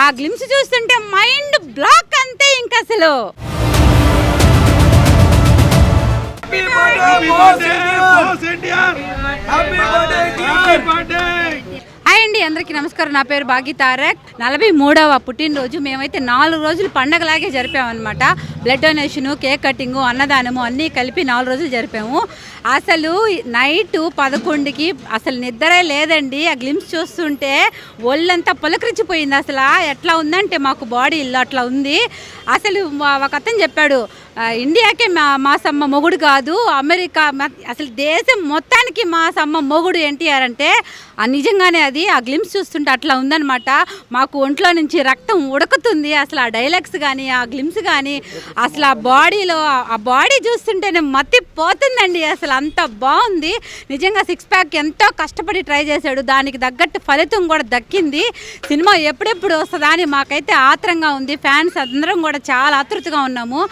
ఆ గ్లిమ్స్ చూస్తుంటే mind block అంతే ఇంకా అసలు. హాయ్ అండి, అందరికీ నమస్కారం. నా పేరు భాగ్య తారక్. 43వ పుట్టినరోజు మేమైతే 4 రోజులు పండగలాగే జరిపామన్నమాట. బ్లడ్ డొనేషను, కేక్ కటింగు, అన్నదానము అన్నీ కలిపి 4 రోజులు జరిపాము. అసలు నైటు 11కి అసలు నిద్రే లేదండి. ఆ గ్లిమ్స్ చూస్తుంటే ఒళ్ళంతా పులకరించిపోయింది. అసలు ఎట్లా ఉందంటే మాకు బాడీ ఇల్లు అట్లా ఉంది. అసలు ఒక అతను చెప్పాడు, ఇండియాకే మా సమ్మ మొగుడు కాదు, అమెరికా అసలు దేశం మొత్తానికి మా సమ్మ మొగుడు ఎన్టీఆర్ అంటే నిజంగానే అది ఆ గ్లిమ్స్ చూస్తుంటే అట్లా ఉందన్నమాట. మాకు ఒంట్లో నుంచి రక్తం ఉడుకుతుంది. అసలు ఆ డైలాగ్స్ కానీ ఆ గ్లిమ్స్ కానీ అసలు ఆ బాడీలో ఆ బాడీ చూస్తుంటేనే మత్తిపోతుందండి. అసలు అంత బాగుంది నిజంగా. 6 ప్యాక్ ఎంతో కష్టపడి ట్రై చేశాడు, దానికి తగ్గట్టు ఫలితం కూడా దక్కింది. సినిమా ఎప్పుడెప్పుడు వస్తుందా అని మాకైతే ఆత్రంగా ఉంది. ఫ్యాన్స్ అందరం కూడా చాలా ఆతృతగా ఉన్నాము.